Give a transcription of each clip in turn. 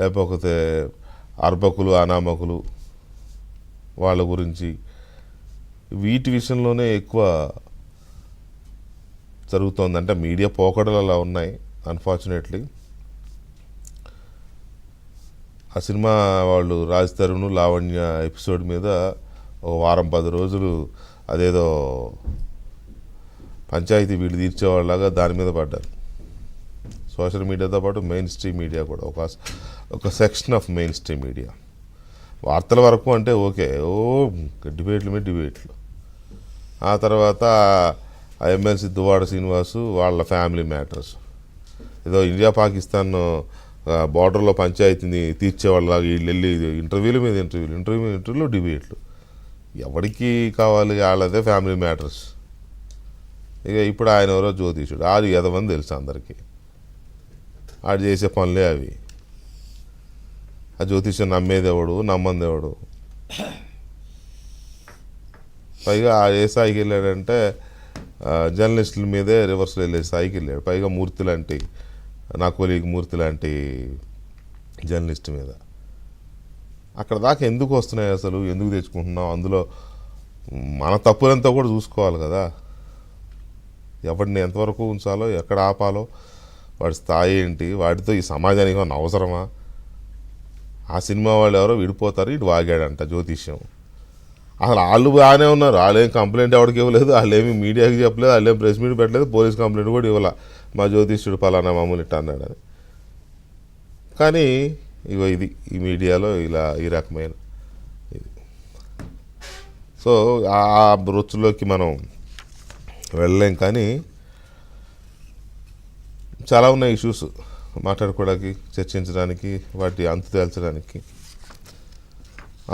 లేకపోతే అర్భకులు అనామకులు వాళ్ళ గురించి వీటి విషయంలోనే ఎక్కువ జరుగుతోంది. అంటే మీడియా పోకడలు అలా ఉన్నాయి అన్ఫార్చునేట్లీ. ఆ సినిమా వాళ్ళు రాజ్ తరుణ్ లావణ్య ఎపిసోడ్ మీద ఒక వారం 10 రోజులు అదేదో పంచాయతీ వీళ్ళు తీర్చేవాళ్ళలాగా దాని మీద పడ్డారు. సోషల్ మీడియాతో పాటు మెయిన్ స్ట్రీమ్ మీడియా కూడా ఒక section of main stream media. వార్తల వరకు అంటే ఓకే, డిబేట్లు మీద డిబేట్లు. ఆ తర్వాత ఎమ్మెల్సీ దువ్వాడ శ్రీనివాసు వాళ్ళ ఫ్యామిలీ మ్యాటర్స్, ఏదో ఇండియా పాకిస్తాన్ బార్డర్లో పంచాయతీని తీర్చేవాళ్ళలాగా వీళ్ళు వెళ్ళి ఇంటర్వ్యూల మీద ఇంటర్వ్యూలో డిబేట్లు. ఎవరికి కావాలి వాళ్ళదే ఫ్యామిలీ మ్యాటర్స్. ఇక ఇప్పుడు ఆయన ఎవరో జ్యోతిషుడు, ఆరు ఎంతమంది తెలుసు అందరికీ. ఆడు చేసే పనులే అవి. ఆ జ్యోతిష్యం నమ్మేదేవాడు నమ్మందేవాడు. పైగా ఏ స్థాయికి వెళ్ళాడంటే జర్నలిస్టుల మీదే రివర్స్లో వెళ్ళే స్థాయికి వెళ్ళాడు. పైగా మూర్తి లాంటి నా కొలీగ్ మూర్తి లాంటి జర్నలిస్ట్ మీద. అక్కడ దాకా ఎందుకు వస్తున్నాయి అసలు, ఎందుకు తెచ్చుకుంటున్నాం? అందులో మన తప్పులంతా కూడా చూసుకోవాలి కదా. ఎవరిని ఎంతవరకు ఉంచాలో, ఎక్కడ ఆపాలో, వాడి స్థాయి ఏంటి, వాటితో ఈ సమాజానికి ఏమన్నా అవసరమా? ఆ సినిమా వాళ్ళు ఎవరో విడిపోతారు, ఇటు వాగాడంట జ్యోతిష్యం. అసలు వాళ్ళు బాగానే ఉన్నారు, వాళ్ళేం కంప్లైంట్ ఎవరికి ఇవ్వలేదు, వాళ్ళేమి మీడియాకి చెప్పలేదు, వాళ్ళేం ప్రెస్ మీట్ పెట్టలేదు, పోలీస్ కంప్లైంట్ కూడా ఇవ్వాల మా జ్యోతిష్యుడు పలానా మామూలు ఇట్ట అన్నాడని. కానీ ఇగో ఇది ఈ మీడియాలో ఇలా ఈ రకమైన ఇది. సో ఆ వృత్తుల్లోకి మనం వెళ్ళలేం. కానీ చాలా ఉన్నాయి ఇష్యూస్ మాట్లాడుకోవడానికి, చర్చించడానికి, వాటి అంతు తేల్చడానికి.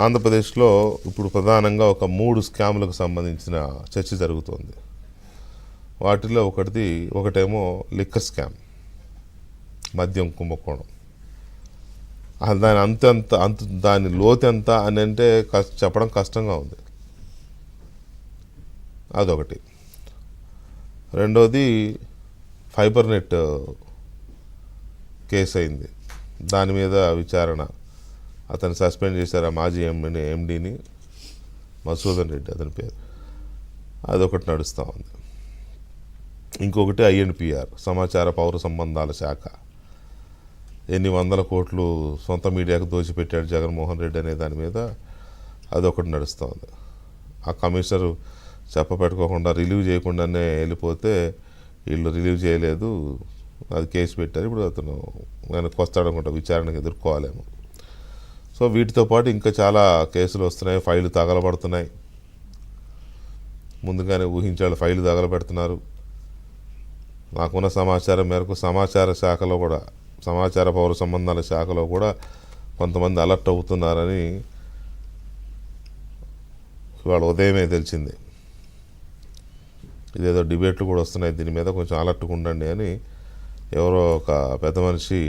ఆంధ్రప్రదేశ్లో ఇప్పుడు ప్రధానంగా ఒక 3 స్కాములకు సంబంధించిన చర్చ జరుగుతోంది. వాటిలో ఒకటేమో లిక్కర్ స్కామ్, మద్యం కుంభకోణం. దాని లోతు ఎంత అని అంటే చెప్పడం కష్టంగా ఉంది. అదొకటి. రెండోది ఫైబర్ నెట్ కేసు అయింది, దాని మీద విచారణ. అతను సస్పెండ్ చేశారు, ఆ మాజీ ఎండీని, మధుసూదన్ రెడ్డి అతని పేరు. అదొకటి నడుస్తూ ఉంది. ఇంకొకటి ఐఎన్పిఆర్, సమాచార పౌర సంబంధాల శాఖ. ఎన్ని వందల కోట్లు సొంత మీడియాకు దోచిపెట్టాడు జగన్మోహన్ రెడ్డి అనే దాని మీద అదొకటి నడుస్తూ ఉంది. ఆ కమిషనరు చెప్పపెట్టుకోకుండా రిలీవ్ చేయకుండానే వెళ్ళిపోతే వీళ్ళు రిలీవ్ చేయలేదు, అది కేసు పెట్టారు. ఇప్పుడు అతను వెనక్కి వస్తాడనుకుంటా, విచారణకు ఎదుర్కోవాలేమో. సో వీటితో పాటు ఇంకా చాలా కేసులు వస్తున్నాయి, ఫైళ్ళు తగలబడుతున్నాయి. ముందుగానే ఊహించాడు ఫైళ్ళు తగలబెడుతున్నారు. నాకున్న సమాచారం మేరకు సమాచార పౌర సంబంధాల శాఖలో కూడా కొంతమంది అలర్ట్ అవుతున్నారని ఇవాళ ఉదయమే తెలిసింది. ఇదేదో డిబేట్లు కూడా వస్తున్నాయి, దీని మీద కొంచెం అలర్ట్గా ఉండండి అని ఎవరో ఒక పెద్ద మనిషి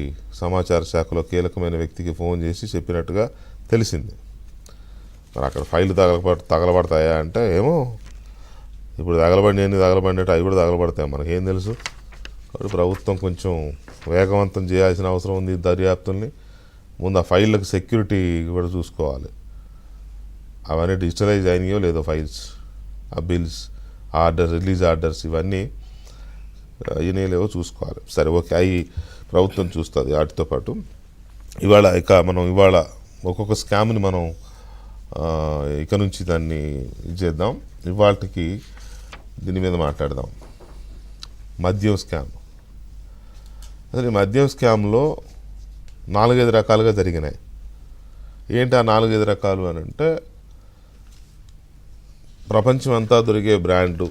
సమాచార శాఖలో కీలకమైన వ్యక్తికి ఫోన్ చేసి చెప్పినట్టుగా తెలిసింది. మరి అక్కడ ఫైళ్ళు తగలబడతాయా అంటే ఏమో, ఇప్పుడు తగలబడినట్టు అవి కూడా తగలబడతాయి, మనకేం తెలుసు. కాబట్టి ప్రభుత్వం కొంచెం వేగవంతం చేయాల్సిన అవసరం ఉంది దర్యాప్తుల్ని. ముందు ఆ ఫైళ్ళకి సెక్యూరిటీ కూడా చూసుకోవాలి. అవన్నీ డిజిటలైజ్ అయినాయో లేదో ఫైల్స్, ఆ బిల్స్, రిలీజ్ ఆర్డర్స్ ఇవన్నీ అయినాయో చూసుకోవాలి. సరే ఓకే, అవి ప్రభుత్వం చూస్తుంది. వాటితో పాటు మనం ఇవాళ ఒక్కొక్క స్కామ్ని మనం ఇక నుంచి దాన్ని చేద్దాం. ఇవాళకి దీని మీద మాట్లాడదాం. మద్యం స్కామ్. అసలు ఈ మద్యం స్కామ్లో 4-5 రకాలుగా జరిగినాయి. ఏంటి ఆ 4-5 రకాలు అని అంటే, ప్రపంచం అంతా దొరికే బ్రాండు